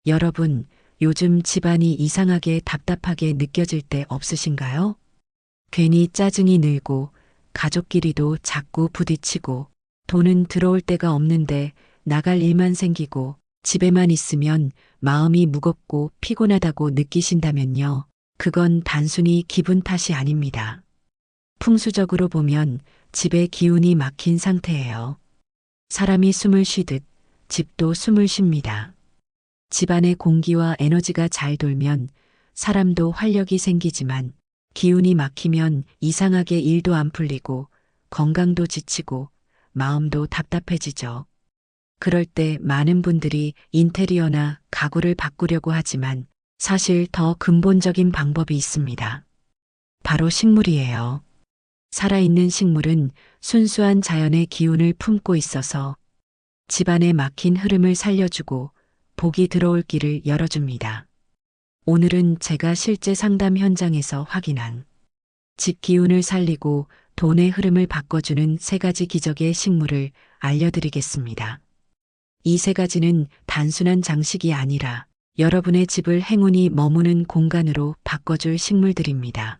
여러분, 요즘 집안이 이상하게 답답하게 느껴질 때 없으신가요? 괜히 짜증이 늘고, 가족끼리도 자꾸 부딪히고, 돈은 들어올 데가 없는데 나갈 일만 생기고, 집에만 있으면 마음이 무겁고 피곤하다고 느끼신다면요. 그건 단순히 기분 탓이 아닙니다. 풍수적으로 보면 집에 기운이 막힌 상태예요. 사람이 숨을 쉬듯 집도 숨을 쉽니다. 집안의 공기와 에너지가 잘 돌면 사람도 활력이 생기지만 기운이 막히면 이상하게 일도 안 풀리고 건강도 지치고 마음도 답답해지죠. 그럴 때 많은 분들이 인테리어나 가구를 바꾸려고 하지만 사실 더 근본적인 방법이 있습니다. 바로 식물이에요. 살아있는 식물은 순수한 자연의 기운을 품고 있어서 집안에 막힌 흐름을 살려주고 복이 들어올 길을 열어줍니다. 오늘은 제가 실제 상담 현장에서 확인한 집 기운을 살리고 돈의 흐름을 바꿔주는 세 가지 기적의 식물을 알려드리겠습니다. 이 세 가지는 단순한 장식이 아니라 여러분의 집을 행운이 머무는 공간으로 바꿔줄 식물들입니다.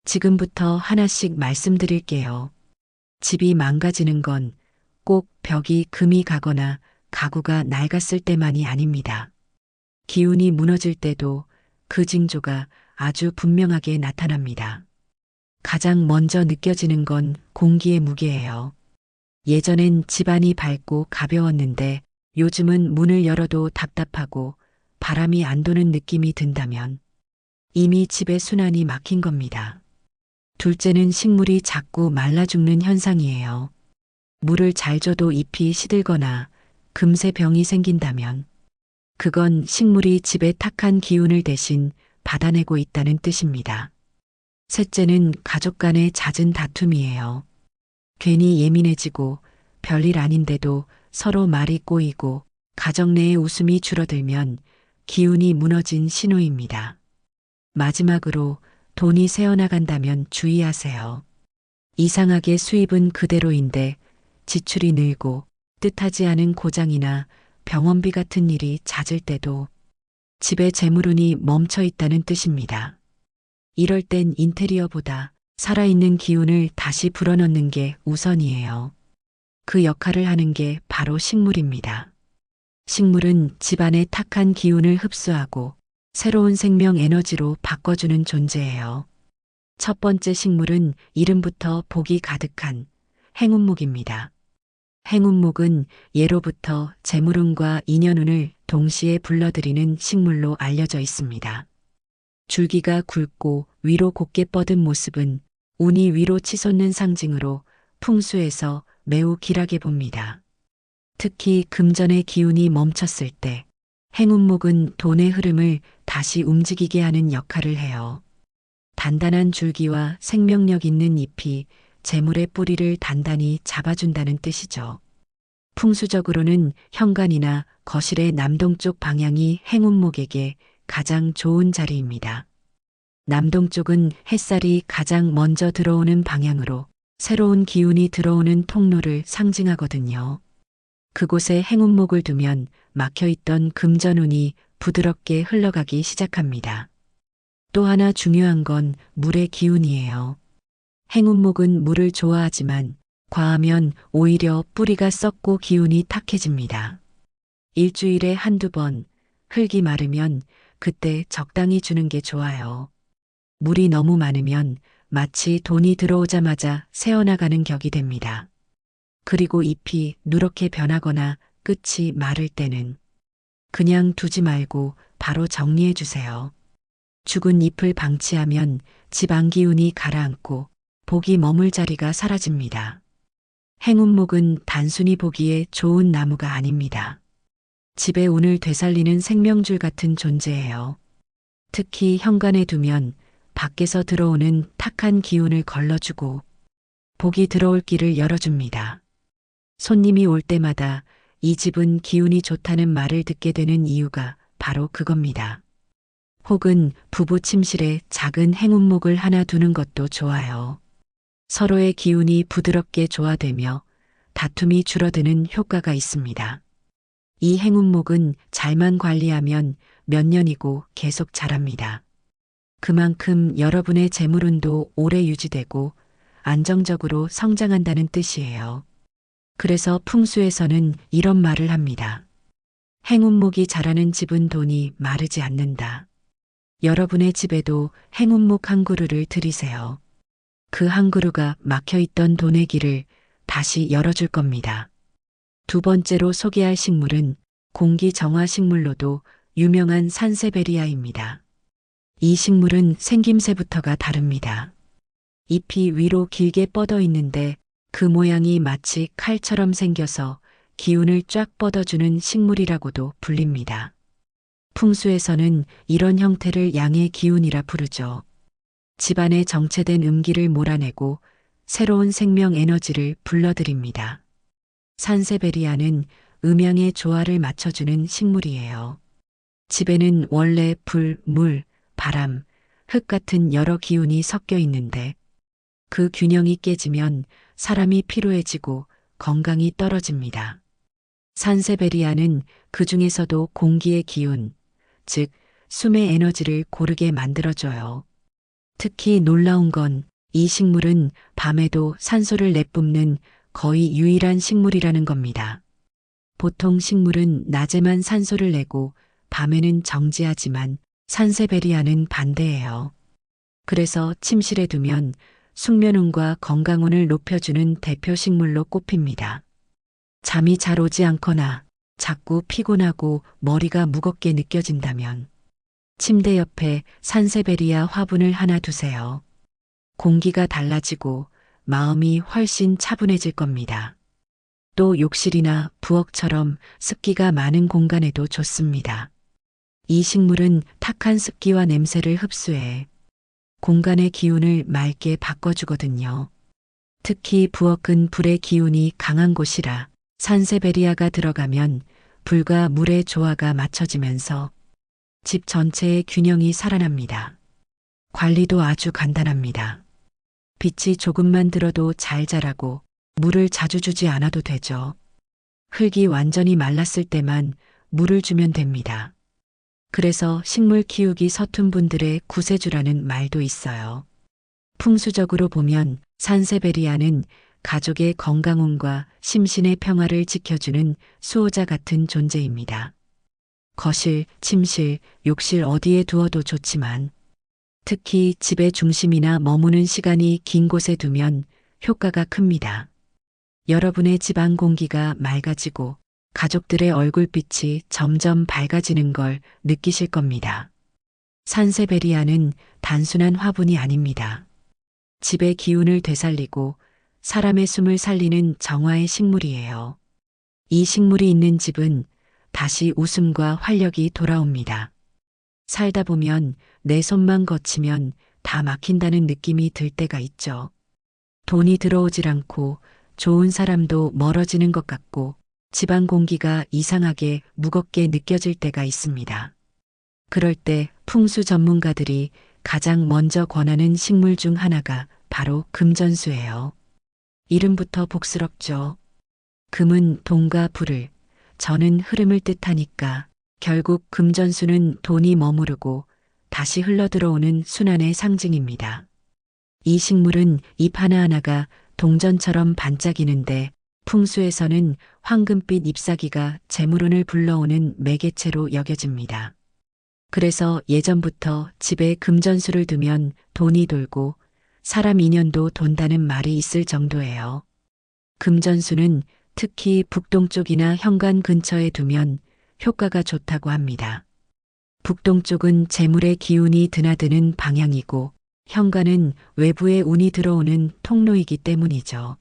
지금부터 하나씩 말씀드릴게요. 집이 망가지는 건 꼭 벽이 금이 가거나 가구가 낡았을 때만이 아닙니다. 기운이 무너질 때도 그 징조가 아주 분명하게 나타납니다. 가장 먼저 느껴지는 건 공기의 무게예요. 예전엔 집안이 밝고 가벼웠는데 요즘은 문을 열어도 답답하고 바람이 안 도는 느낌이 든다면 이미 집의 순환이 막힌 겁니다. 둘째는 식물이 자꾸 말라 죽는 현상이에요. 물을 잘 줘도 잎이 시들거나 금세 병이 생긴다면 그건 식물이 집의 탁한 기운을 대신 받아내고 있다는 뜻입니다. 셋째는 가족 간의 잦은 다툼이에요. 괜히 예민해지고 별일 아닌데도 서로 말이 꼬이고 가정 내의 웃음이 줄어들면 기운이 무너진 신호입니다. 마지막으로 돈이 새어나간다면 주의하세요. 이상하게 수입은 그대로인데 지출이 늘고 뜻하지 않은 고장이나 병원비 같은 일이 잦을 때도 집에 재물운이 멈춰 있다는 뜻입니다. 이럴 땐 인테리어보다 살아있는 기운을 다시 불어넣는 게 우선이에요. 그 역할을 하는 게 바로 식물입니다. 식물은 집안의 탁한 기운을 흡수하고 새로운 생명 에너지로 바꿔주는 존재예요. 첫 번째 식물은 이름부터 복이 가득한 행운목입니다. 행운목은 예로부터 재물운과 인연운을 동시에 불러들이는 식물로 알려져 있습니다. 줄기가 굵고 위로 곧게 뻗은 모습은 운이 위로 치솟는 상징으로 풍수에서 매우 귀하게 봅니다. 특히 금전의 기운이 멈췄을 때 행운목은 돈의 흐름을 다시 움직이게 하는 역할을 해요. 단단한 줄기와 생명력 있는 잎이 재물의 뿌리를 단단히 잡아준다는 뜻이죠. 풍수적으로는 현관이나 거실의 남동쪽 방향이 행운목에게 가장 좋은 자리입니다. 남동쪽은 햇살이 가장 먼저 들어오는 방향으로 새로운 기운이 들어오는 통로를 상징하거든요. 그곳에 행운목을 두면 막혀있던 금전운이 부드럽게 흘러가기 시작합니다. 또 하나 중요한 건 물의 기운이에요. 행운목은 물을 좋아하지만 과하면 오히려 뿌리가 썩고 기운이 탁해집니다. 일주일에 한두 번 흙이 마르면 그때 적당히 주는 게 좋아요. 물이 너무 많으면 마치 돈이 들어오자마자 새어나가는 격이 됩니다. 그리고 잎이 누렇게 변하거나 끝이 마를 때는 그냥 두지 말고 바로 정리해 주세요. 죽은 잎을 방치하면 집 안 기운이 가라앉고 복이 머물 자리가 사라집니다. 행운목은 단순히 보기에 좋은 나무가 아닙니다. 집의 운을 되살리는 생명줄 같은 존재예요. 특히 현관에 두면 밖에서 들어오는 탁한 기운을 걸러주고 복이 들어올 길을 열어줍니다. 손님이 올 때마다 이 집은 기운이 좋다는 말을 듣게 되는 이유가 바로 그겁니다. 혹은 부부 침실에 작은 행운목을 하나 두는 것도 좋아요. 서로의 기운이 부드럽게 조화되며 다툼이 줄어드는 효과가 있습니다. 이 행운목은 잘만 관리하면 몇 년이고 계속 자랍니다. 그만큼 여러분의 재물운도 오래 유지되고 안정적으로 성장한다는 뜻이에요. 그래서 풍수에서는 이런 말을 합니다. 행운목이 자라는 집은 돈이 마르지 않는다. 여러분의 집에도 행운목 한 그루를 들이세요. 그 한 그루가 막혀있던 돈의 길을 다시 열어줄 겁니다. 두 번째로 소개할 식물은 공기정화 식물로도 유명한 산세베리아입니다. 이 식물은 생김새부터가 다릅니다. 잎이 위로 길게 뻗어 있는데 그 모양이 마치 칼처럼 생겨서 기운을 쫙 뻗어주는 식물이라고도 불립니다. 풍수에서는 이런 형태를 양의 기운이라 부르죠. 집안에 정체된 음기를 몰아내고 새로운 생명 에너지를 불러들입니다. 산세베리아는 음양의 조화를 맞춰주는 식물이에요. 집에는 원래 불, 물, 바람, 흙 같은 여러 기운이 섞여 있는데 그 균형이 깨지면 사람이 피로해지고 건강이 떨어집니다. 산세베리아는 그 중에서도 공기의 기운, 즉 숨의 에너지를 고르게 만들어줘요. 특히 놀라운 건 이 식물은 밤에도 산소를 내뿜는 거의 유일한 식물이라는 겁니다. 보통 식물은 낮에만 산소를 내고 밤에는 정지하지만 산세베리아는 반대예요. 그래서 침실에 두면 숙면운과 건강운을 높여주는 대표 식물로 꼽힙니다. 잠이 잘 오지 않거나 자꾸 피곤하고 머리가 무겁게 느껴진다면 침대 옆에 산세베리아 화분을 하나 두세요. 공기가 달라지고 마음이 훨씬 차분해질 겁니다. 또 욕실이나 부엌처럼 습기가 많은 공간에도 좋습니다. 이 식물은 탁한 습기와 냄새를 흡수해 공간의 기운을 맑게 바꿔주거든요. 특히 부엌은 불의 기운이 강한 곳이라 산세베리아가 들어가면 불과 물의 조화가 맞춰지면서 집 전체의 균형이 살아납니다. 관리도 아주 간단합니다. 빛이 조금만 들어도 잘 자라고 물을 자주 주지 않아도 되죠. 흙이 완전히 말랐을 때만 물을 주면 됩니다. 그래서 식물 키우기 서툰 분들의 구세주라는 말도 있어요. 풍수적으로 보면 산세베리아는 가족의 건강운과 심신의 평화를 지켜주는 수호자 같은 존재입니다. 거실, 침실, 욕실 어디에 두어도 좋지만 특히 집의 중심이나 머무는 시간이 긴 곳에 두면 효과가 큽니다. 여러분의 집안 공기가 맑아지고 가족들의 얼굴빛이 점점 밝아지는 걸 느끼실 겁니다. 산세베리아는 단순한 화분이 아닙니다. 집의 기운을 되살리고 사람의 숨을 살리는 정화의 식물이에요. 이 식물이 있는 집은 다시 웃음과 활력이 돌아옵니다. 살다 보면 내 손만 거치면 다 막힌다는 느낌이 들 때가 있죠. 돈이 들어오질 않고 좋은 사람도 멀어지는 것 같고 집안 공기가 이상하게 무겁게 느껴질 때가 있습니다. 그럴 때 풍수 전문가들이 가장 먼저 권하는 식물 중 하나가 바로 금전수예요. 이름부터 복스럽죠. 금은 돈과 불을, 전은 흐름을 뜻하니까 결국 금전수는 돈이 머무르고 다시 흘러들어오는 순환의 상징입니다. 이 식물은 잎 하나하나가 동전처럼 반짝이는데 풍수에서는 황금빛 잎사귀가 재물운을 불러오는 매개체로 여겨집니다. 그래서 예전부터 집에 금전수를 두면 돈이 돌고 사람 인연도 돈다는 말이 있을 정도예요. 금전수는 특히 북동쪽이나 현관 근처에 두면 효과가 좋다고 합니다. 북동쪽은 재물의 기운이 드나드는 방향이고 현관은 외부의 운이 들어오는 통로이기 때문이죠.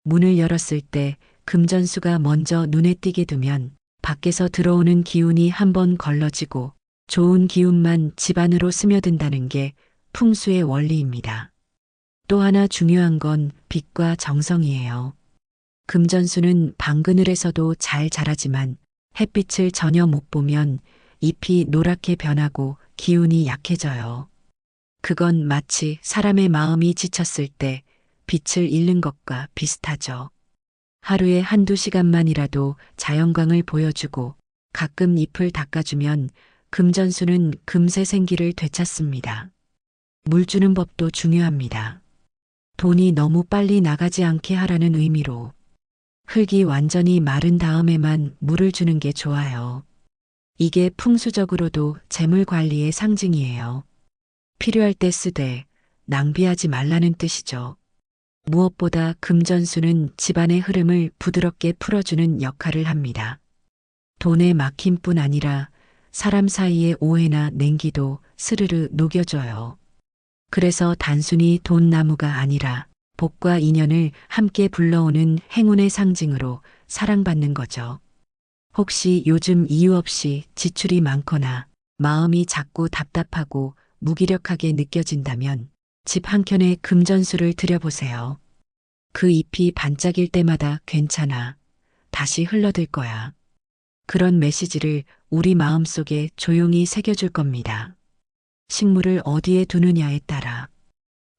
문을 열었을 때 금전수가 먼저 눈에 띄게 두면 밖에서 들어오는 기운이 한번 걸러지고 좋은 기운만 집 안으로 스며든다는 게 풍수의 원리입니다. 또 하나 중요한 건 빛과 정성이에요. 금전수는 방그늘에서도 잘 자라지만 햇빛을 전혀 못 보면 잎이 노랗게 변하고 기운이 약해져요. 그건 마치 사람의 마음이 지쳤을 때 빛을 잃는 것과 비슷하죠. 하루에 한두 시간만이라도 자연광을 보여주고 가끔 잎을 닦아주면 금전수는 금세 생기를 되찾습니다. 물 주는 법도 중요합니다. 돈이 너무 빨리 나가지 않게 하라는 의미로 흙이 완전히 마른 다음에만 물을 주는 게 좋아요. 이게 풍수적으로도 재물 관리의 상징이에요. 필요할 때 쓰되 낭비하지 말라는 뜻이죠. 무엇보다 금전수는 집안의 흐름을 부드럽게 풀어주는 역할을 합니다. 돈의 막힘뿐 아니라 사람 사이의 오해나 냉기도 스르르 녹여줘요. 그래서 단순히 돈나무가 아니라 복과 인연을 함께 불러오는 행운의 상징으로 사랑받는 거죠. 혹시 요즘 이유 없이 지출이 많거나 마음이 자꾸 답답하고 무기력하게 느껴진다면 집 한켠에 금전수를 들여보세요. 그 잎이 반짝일 때마다 괜찮아. 다시 흘러들 거야. 그런 메시지를 우리 마음속에 조용히 새겨줄 겁니다. 식물을 어디에 두느냐에 따라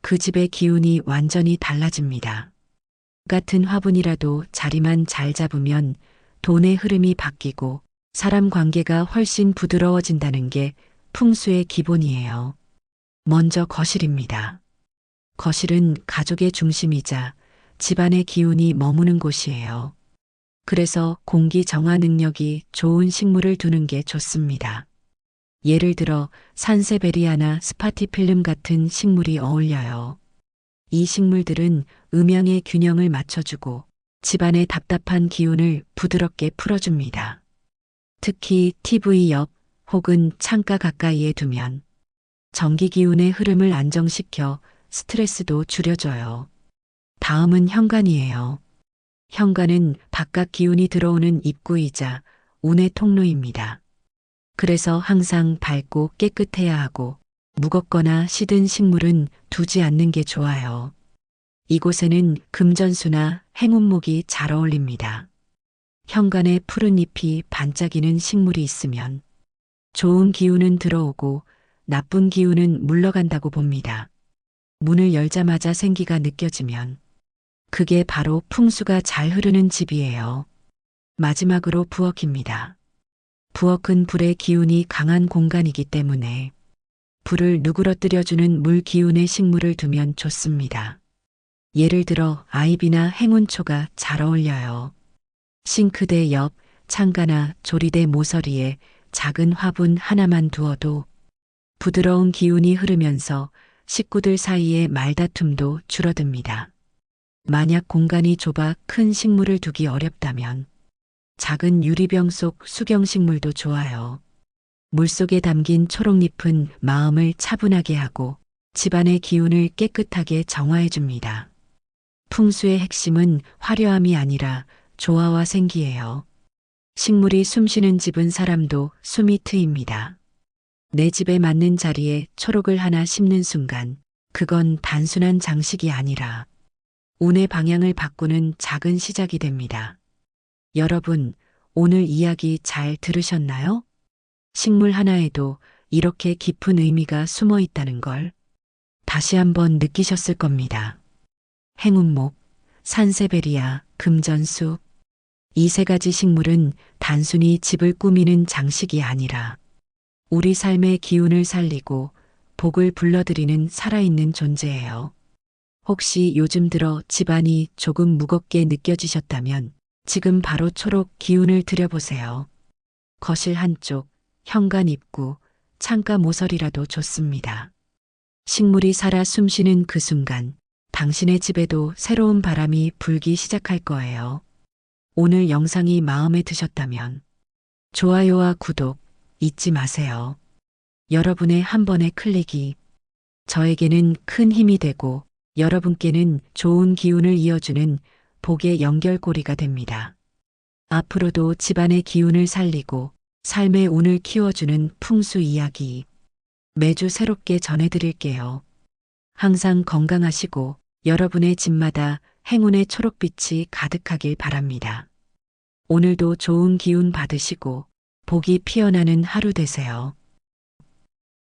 그 집의 기운이 완전히 달라집니다. 같은 화분이라도 자리만 잘 잡으면 돈의 흐름이 바뀌고 사람 관계가 훨씬 부드러워진다는 게 풍수의 기본이에요. 먼저 거실입니다. 거실은 가족의 중심이자 집안의 기운이 머무는 곳이에요. 그래서 공기 정화 능력이 좋은 식물을 두는 게 좋습니다. 예를 들어 산세베리아나 스파티필름 같은 식물이 어울려요. 이 식물들은 음양의 균형을 맞춰주고 집안의 답답한 기운을 부드럽게 풀어줍니다. 특히 TV 옆 혹은 창가 가까이에 두면 전기 기운의 흐름을 안정시켜 스트레스도 줄여줘요. 다음은 현관이에요. 현관은 바깥 기운이 들어오는 입구이자 운의 통로입니다. 그래서 항상 밝고 깨끗해야 하고 무겁거나 시든 식물은 두지 않는 게 좋아요. 이곳에는 금전수나 행운목이 잘 어울립니다. 현관에 푸른 잎이 반짝이는 식물이 있으면 좋은 기운은 들어오고 나쁜 기운은 물러간다고 봅니다. 문을 열자마자 생기가 느껴지면 그게 바로 풍수가 잘 흐르는 집이에요. 마지막으로 부엌입니다. 부엌은 불의 기운이 강한 공간이기 때문에 불을 누그러뜨려주는 물 기운의 식물을 두면 좋습니다. 예를 들어 아이비나 행운초가 잘 어울려요. 싱크대 옆, 창가나 조리대 모서리에 작은 화분 하나만 두어도 부드러운 기운이 흐르면서 식구들 사이의 말다툼도 줄어듭니다. 만약 공간이 좁아 큰 식물을 두기 어렵다면 작은 유리병 속 수경식물도 좋아요. 물속에 담긴 초록잎은 마음을 차분하게 하고 집안의 기운을 깨끗하게 정화해 줍니다. 풍수의 핵심은 화려함이 아니라 조화와 생기예요. 식물이 숨쉬는 집은 사람도 숨이 트입니다. 내 집에 맞는 자리에 초록을 하나 심는 순간 그건 단순한 장식이 아니라 운의 방향을 바꾸는 작은 시작이 됩니다. 여러분, 오늘 이야기 잘 들으셨나요? 식물 하나에도 이렇게 깊은 의미가 숨어 있다는 걸 다시 한번 느끼셨을 겁니다. 행운목, 산세베리아, 금전수. 이 세 가지 식물은 단순히 집을 꾸미는 장식이 아니라 우리 삶의 기운을 살리고 복을 불러들이는 살아있는 존재예요. 혹시 요즘 들어 집안이 조금 무겁게 느껴지셨다면 지금 바로 초록 기운을 들여보세요. 거실 한쪽, 현관 입구, 창가 모서리라도 좋습니다. 식물이 살아 숨쉬는 그 순간 당신의 집에도 새로운 바람이 불기 시작할 거예요. 오늘 영상이 마음에 드셨다면 좋아요와 구독 잊지 마세요. 여러분의 한 번의 클릭이 저에게는 큰 힘이 되고 여러분께는 좋은 기운을 이어주는 복의 연결고리가 됩니다. 앞으로도 집안의 기운을 살리고 삶의 운을 키워주는 풍수 이야기 매주 새롭게 전해드릴게요. 항상 건강하시고 여러분의 집마다 행운의 초록빛이 가득하길 바랍니다. 오늘도 좋은 기운 받으시고 복이 피어나는 하루 되세요.